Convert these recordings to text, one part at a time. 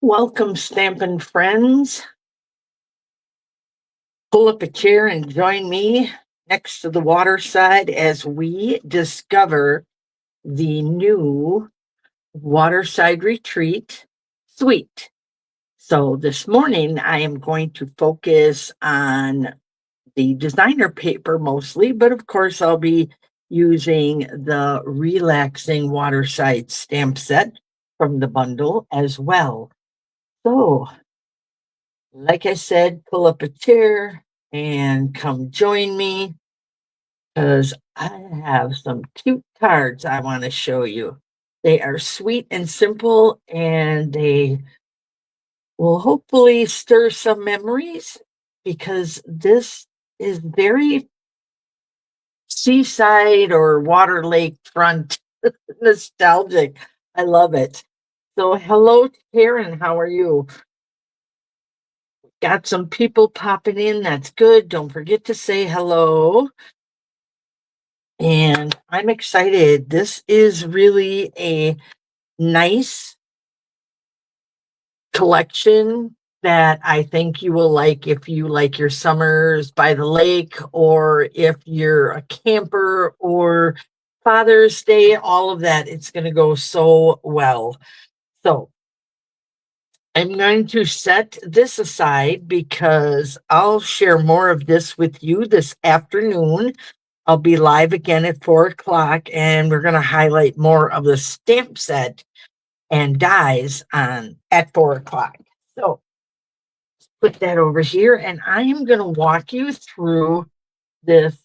Welcome, Stampin' Friends. Pull up a chair and join me next to the waterside as we discover the new Waterside Retreat Suite. So this morning I am going to focus on the designer paper mostly, but of course I'll be using the relaxing Waterside stamp set from the bundle as well. So, like I said, pull up a chair and come join me because I have some cute cards I want to show you. They are sweet and simple, and they will hopefully stir some memories because this is very seaside or water lake front nostalgic. I love it. So, hello, Karen. How are you? Got some people popping in. That's good. Don't forget to say hello. And I'm excited. This is really a nice collection that I think you will like if you like your summers by the lake, or if you're a camper, or Father's Day, all of that. It's going to go so well. So I'm going to set this aside because I'll share more of this with you this afternoon. I'll be live again at 4 o'clock, and we're going to highlight more of the stamp set and dies on at 4 o'clock. So put that over here, and I am going to walk you through this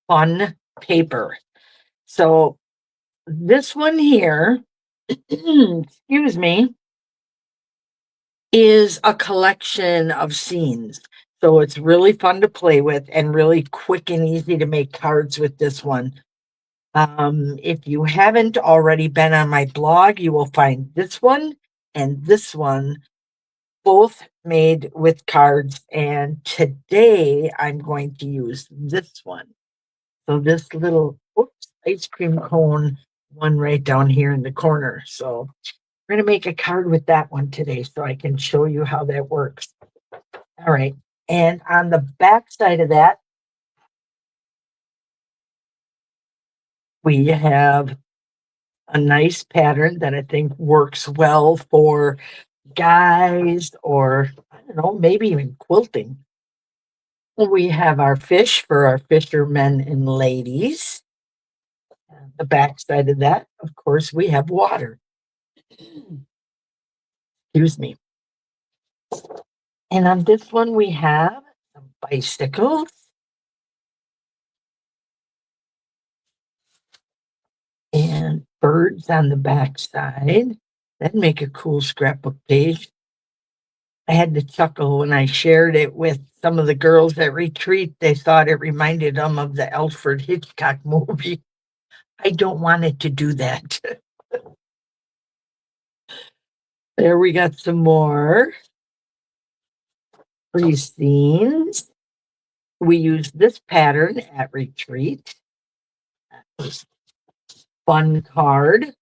fun paper. So this one here, excuse me, is a collection of scenes. So it's really fun to play with and really quick and easy to make cards with this one. If you haven't already been on my blog, you will find this one and this one both made with cards. And today I'm going to use this one. So this little ice cream cone one right down here in the corner. So we're going to make a card with that one today so I can show you how that works. All right. And on the back side of that, we have a nice pattern that I think works well for guys, or I don't know, maybe even quilting. We have our fish for our fishermen and ladies. The back side of that, of course, we have water. Excuse me. And on this one, we have some bicycles. And birds on the back side. That'd make a cool scrapbook page. I had to chuckle when I shared it with some of the girls at retreat. They thought it reminded them of the Alfred Hitchcock movie. I don't want it to do that. There we got some more free scenes. We use this pattern at retreat. Fun card.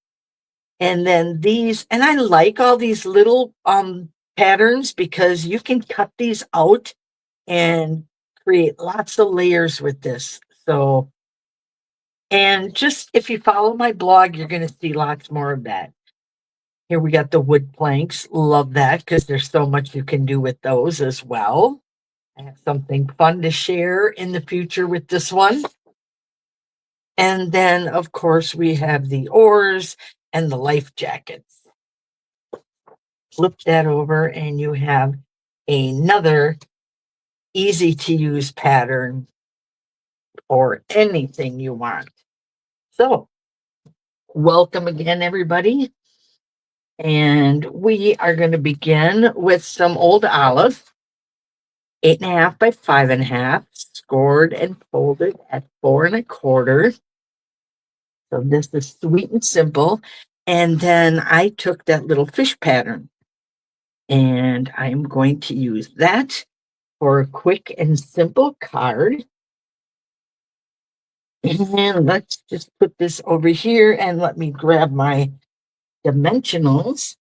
And then these, and I like all these little patterns because you can cut these out and create lots of layers with this. So, and just if you follow my blog, you're going to see lots more of that. Here we got the wood planks. Love that because there's so much you can do with those as well. I have something fun to share in the future with this one. And then, of course, we have the oars and the life jackets. Flip that over and you have another easy to use pattern or anything you want. So welcome again, everybody. And we are going to begin with some old olive, 8.5 by 5.5, scored and folded at 4 1/4. So this is sweet and simple. And then I took that little fish pattern and I'm going to use that for a quick and simple card. And let's just put this over here and let me grab my dimensionals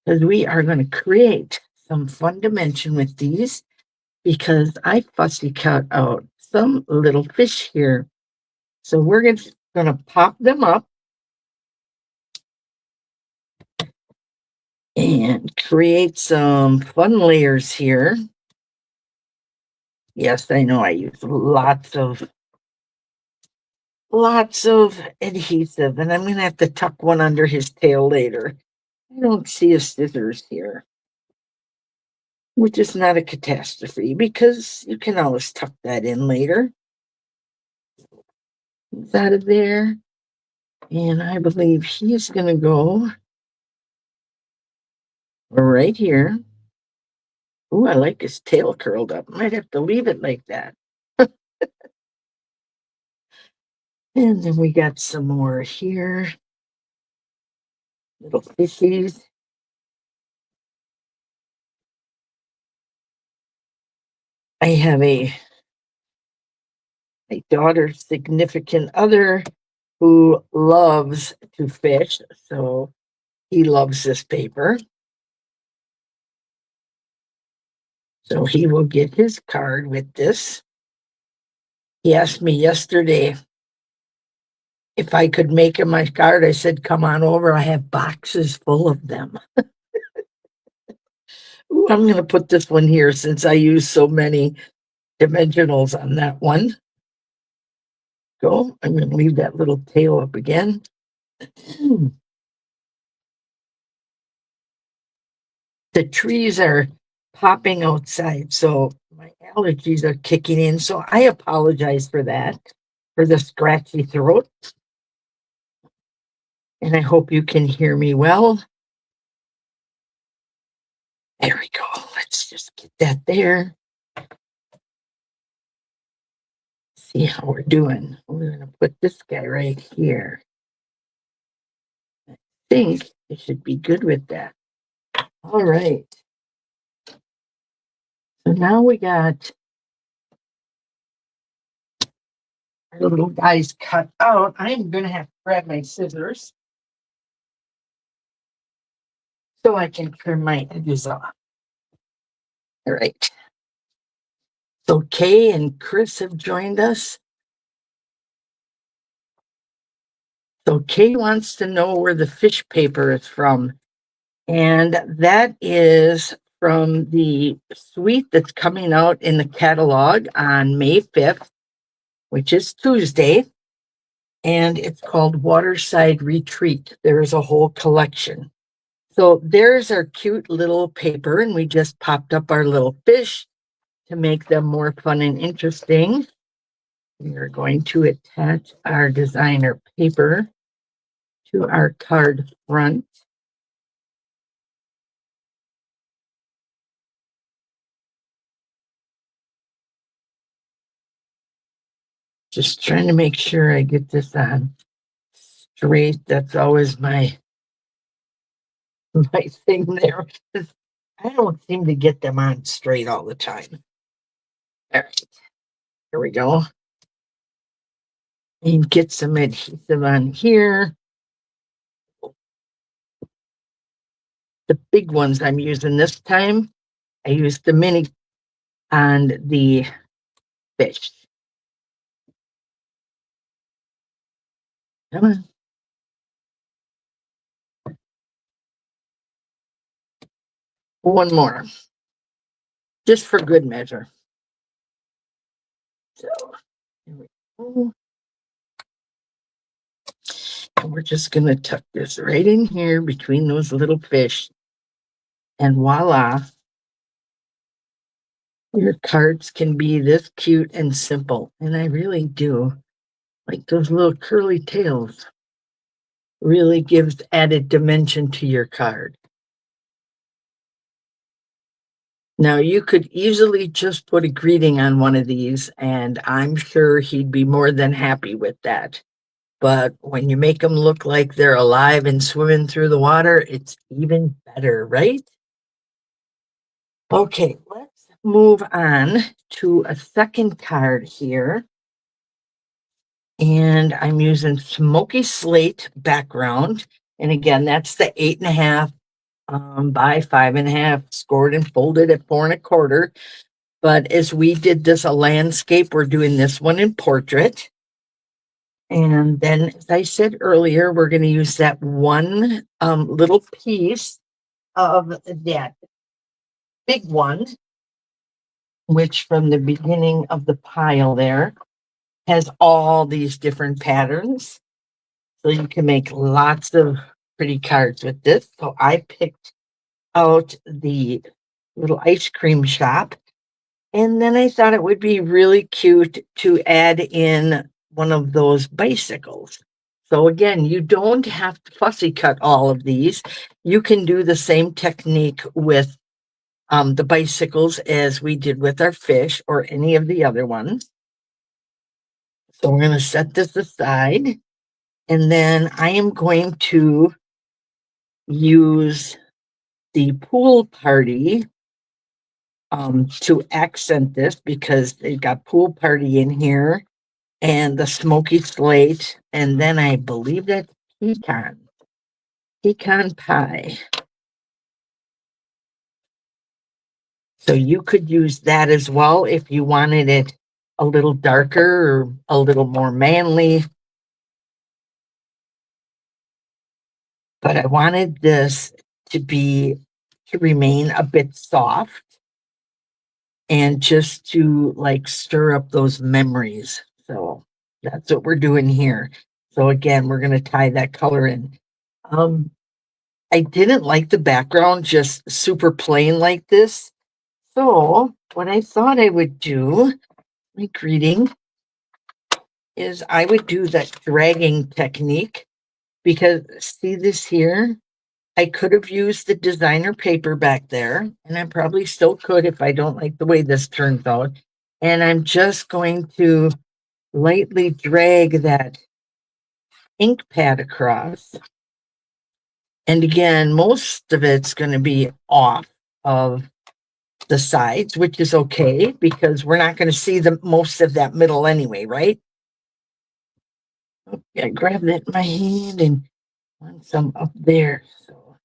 because we are going to create some fun dimension with these because I fussy cut out some little fish here. So we're going to pop them up and create some fun layers here. Yes, I know I use lots of adhesive, and I'm going to have to tuck one under his tail later. I don't see a scissors here, which is not a catastrophe because you can always tuck that in later. It's out of there. And I believe he's going to go right here. Oh, I like his tail curled up. Might have to leave it like that. And then we got some more here. Little fishies. I have my daughter's significant other who loves to fish, so he loves this paper. So he will get his card with this. He asked me yesterday if I could make him my card. I said, come on over. I have boxes full of them. Ooh, I'm going to put this one here since I use so many dimensionals on that one. Go. I'm going to leave that little tail up again. The trees are popping outside, so my allergies are kicking in. So I apologize for that, for the scratchy throat. And I hope you can hear me well. There we go. Let's just get that there. See how we're doing. We're going to put this guy right here. I think it should be good with that. All right. So now we got our little guys cut out. I'm going to have to grab my scissors so I can trim my edges off. All right. So Kay and Chris have joined us. So Kay wants to know where the fish paper is from. And that is from the suite that's coming out in the catalog on May 5th, which is Tuesday. And it's called Waterside Retreat. There's a whole collection. So there's our cute little paper, and we just popped up our little fish to make them more fun and interesting. We are going to attach our designer paper to our card front. Just trying to make sure I get this on straight. That's always my thing there. I don't seem to get them on straight all the time. All right, here we go. And get some adhesive on here. The big ones I'm using this time, I used the mini on the fish. Come on. One more, just for good measure. So here we go. And we're just going to tuck this right in here between those little fish. And voila, your cards can be this cute and simple. And I really do like those little curly tails. Really gives added dimension to your card. Now, you could easily just put a greeting on one of these, and I'm sure he'd be more than happy with that. But when you make them look like they're alive and swimming through the water, it's even better, right? Okay, let's move on to a second card here. And I'm using Smoky Slate background. And again, that's the 8.5 by 5.5, scored and folded at 4.25. But as we did this a landscape, we're doing this one in portrait. And then, as I said earlier, we're going to use that one little piece of that big one, which from the beginning of the pile there has all these different patterns. So you can make lots of pretty cards with this. So I picked out the little ice cream shop. And then I thought it would be really cute to add in one of those bicycles. So again, you don't have to fussy cut all of these. You can do the same technique with the bicycles as we did with our fish or any of the other ones. So we're going to set this aside. And then I am going to use the pool party to accent this because they've got pool party in here and the smoky slate. And then I believe that's pecan pie. So you could use that as well if you wanted it a little darker or a little more manly. But I wanted this to remain a bit soft and just to like stir up those memories. So that's what we're doing here. So again, we're going to tie that color in. I didn't like the background just super plain like this. So what I thought I would do, my greeting, is I would do that dragging technique because see this here? I could have used the designer paper back there, and I probably still could if I don't like the way this turns out. And I'm just going to lightly drag that ink pad across. And again, most of it's going to be off of the sides, which is okay because we're not going to see the most of that middle anyway, right? Okay, I grab that in my hand and want some up there. So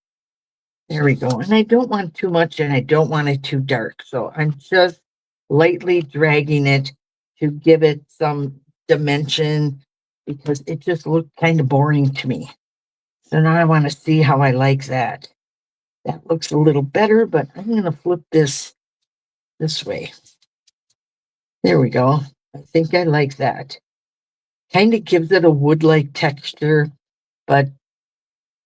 there we go. And I don't want too much and I don't want it too dark. So I'm just lightly dragging it to give it some dimension because it just looked kind of boring to me. So now I want to see how I like that. That looks a little better, but I'm going to flip this way. There we go. I think I like that. Kind of gives it a wood-like texture, but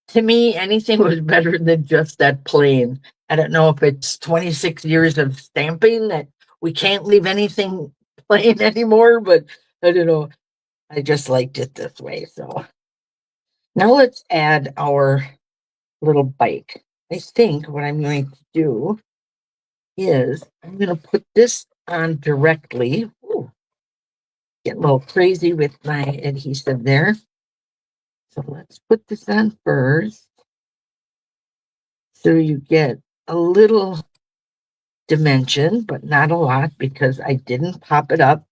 to me, anything was better than just that plain. I don't know if it's 26 years of stamping that we can't leave anything plain anymore, but I don't know. I just liked it this way. So now let's add our little bike. I think what I'm going to do is I'm going to put this on directly. Ooh, get a little crazy with my adhesive there. So let's put this on first. So you get a little dimension, but not a lot because I didn't pop it up.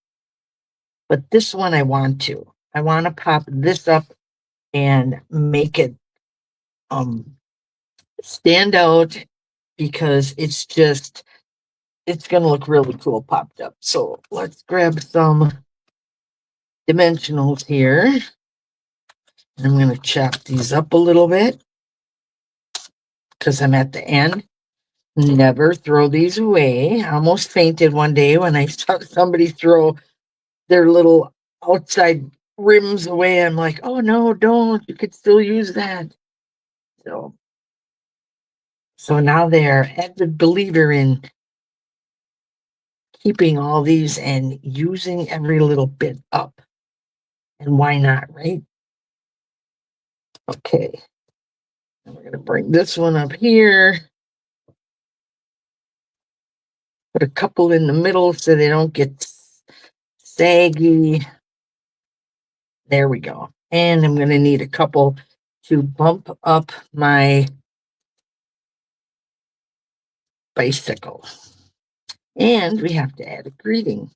But this one I want to. I want to pop this up and make it stand out because it's going to look really cool popped up. So let's grab some dimensionals here. And I'm going to chop these up a little bit because I'm at the end. Never throw these away. I almost fainted one day when I saw somebody throw their little outside rims away. I'm like, oh no, don't. You could still use that. So now they're avid believer in keeping all these and using every little bit up. And why not, right? Okay. And we're going to bring this one up here. Put a couple in the middle so they don't get saggy. There we go. And I'm going to need a couple to bump up my bicycle. And we have to add a greeting.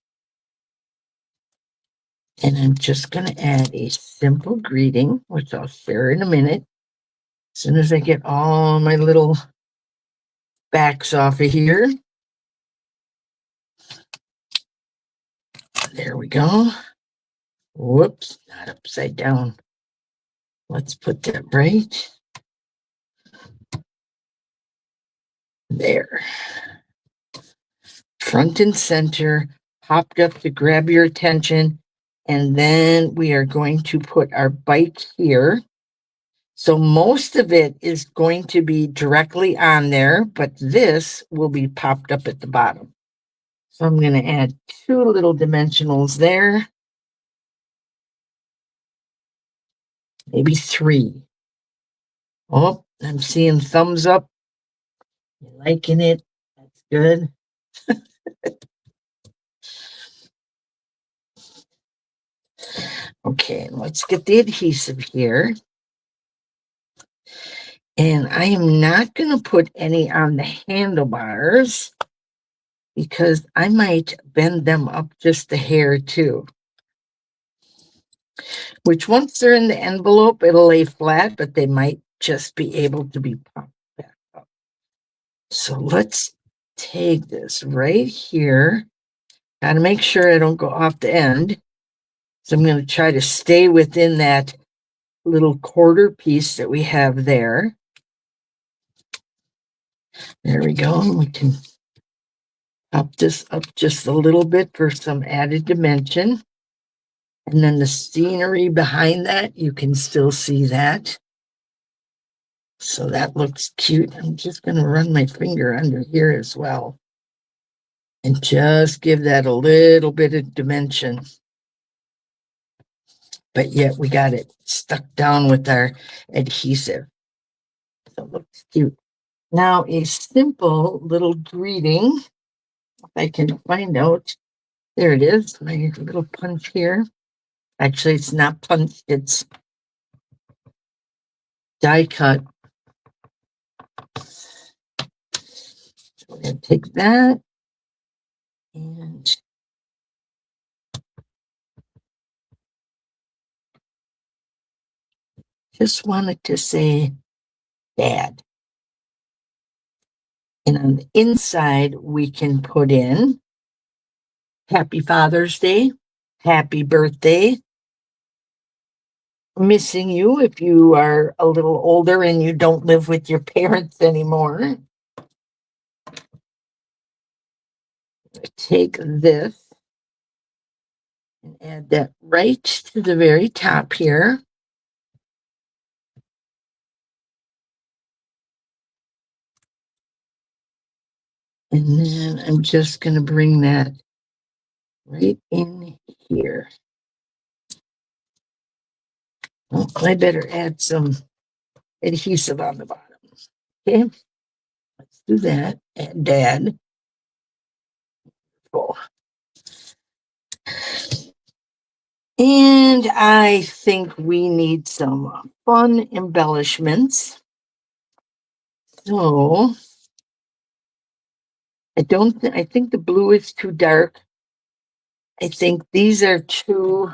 And I'm just going to add a simple greeting, which I'll share in a minute. As soon as I get all my little backs off of here. There we go. Whoops, not upside down. Let's put that right there. Front and center, popped up to grab your attention. And then we are going to put our bike here. So most of it is going to be directly on there, but this will be popped up at the bottom. So I'm going to add 2 little dimensionals there. Maybe 3. Oh, I'm seeing thumbs up. You're liking it. That's good. Okay, let's get the adhesive here. And I am not going to put any on the handlebars because I might bend them up just a hair too. Which once they're in the envelope, it'll lay flat, but they might just be able to be popped back up. So let's take this right here. Got to make sure I don't go off the end. So I'm going to try to stay within that little quarter piece that we have there. There we go. We can pop this up just a little bit for some added dimension. And then the scenery behind that, you can still see that. So that looks cute. I'm just going to run my finger under here as well. And just give that a little bit of dimension. But yet we got it stuck down with our adhesive. So it looks cute. Now a simple little greeting. If I can find out. There it is, my little punch here. Actually, it's not punch, it's die cut. So we're going to take that and just wanted to say Dad. And on the inside, we can put in Happy Father's Day, Happy Birthday, missing you if you are a little older and you don't live with your parents anymore. Take this and add that right to the very top here. And then I'm just going to bring that right in here. Well, I better add some adhesive on the bottom. Okay, let's do that. And Dad. Cool. And I think we need some fun embellishments. So I think the blue is too dark. I think these are too,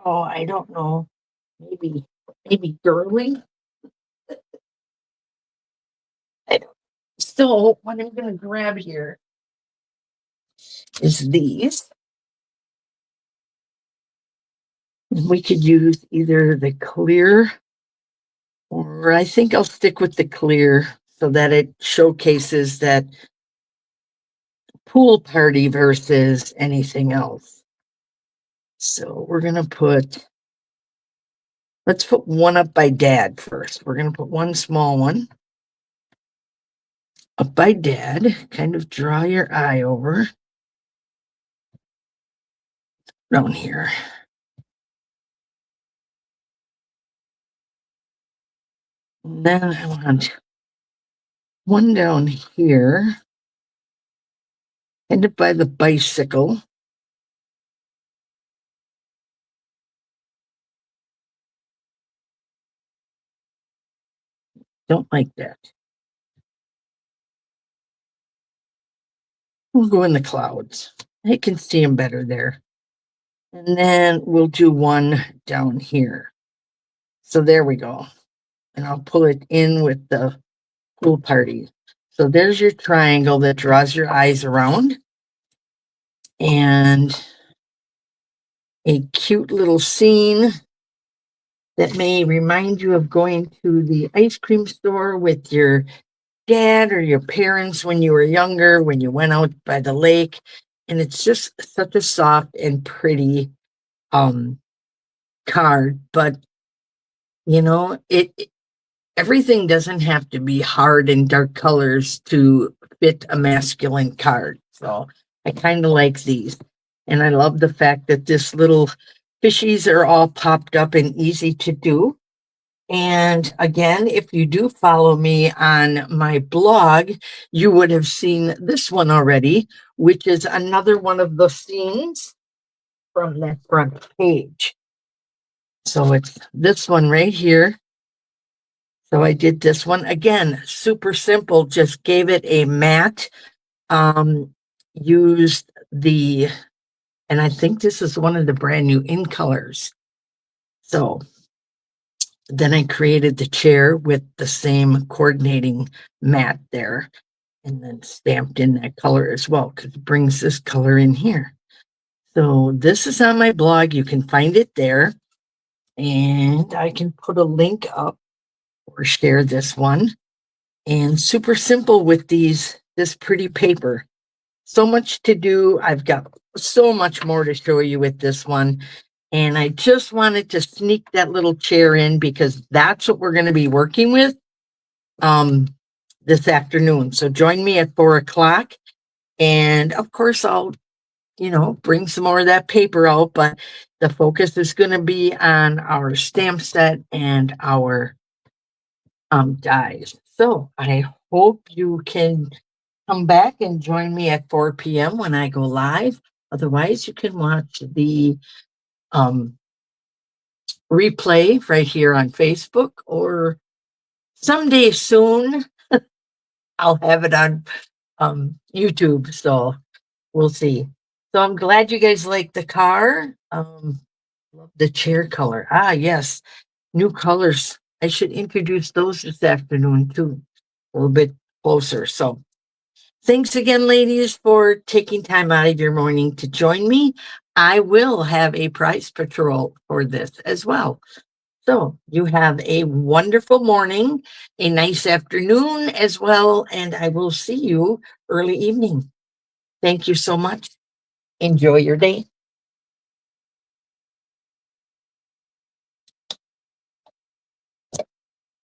oh, I don't know, maybe girly. I don't. So what I'm going to grab here is these. We could use either the clear, or I think I'll stick with the clear so that it showcases that pool party versus anything else. So we're going to let's put one up by Dad first. We're going to put one small one up by Dad. Kind of draw your eye over down here. And then I want one down here, kind of by the bicycle. Don't like that. We'll go in the clouds. I can see them better there. And then we'll do one down here. So there we go. And I'll pull it in with the pool party. So there's your triangle that draws your eyes around. And a cute little scene that may remind you of going to the ice cream store with your dad or your parents when you were younger, when you went out by the lake. And it's just such a soft and pretty card. But you know, everything doesn't have to be hard and dark colors to fit a masculine card. So I kind of like these. And I love the fact that this little fishies are all popped up and easy to do. And again, if you do follow me on my blog, you would have seen this one already, which is another one of the scenes from that front page. So it's this one right here. So I did this one again, super simple, just gave it a matte, used the, and I think this is one of the brand new in colors. So then I created the chair with the same coordinating mat there and then stamped in that color as well, because it brings this color in here. So this is on my blog. You can find it there. And I can put a link up or share this one. And super simple with this pretty paper. So much to do. I've got so much more to show you with this one. And I just wanted to sneak that little chair in because that's what we're going to be working with this afternoon. So join me at 4 o'clock. And of course, I'll, bring some more of that paper out, but the focus is going to be on our stamp set and our dies. So I hope you can come back and join me at 4 p.m. when I go live. Otherwise, you can watch the replay right here on Facebook, or someday soon I'll have it on YouTube. So we'll see. So I'm glad you guys like the car. Love the chair color. Ah, yes. New colors. I should introduce those this afternoon too, a little bit closer. So thanks again, ladies, for taking time out of your morning to join me. I will have a prize patrol for this as well. So you have a wonderful morning, a nice afternoon as well, and I will see you early evening. Thank you so much. Enjoy your day.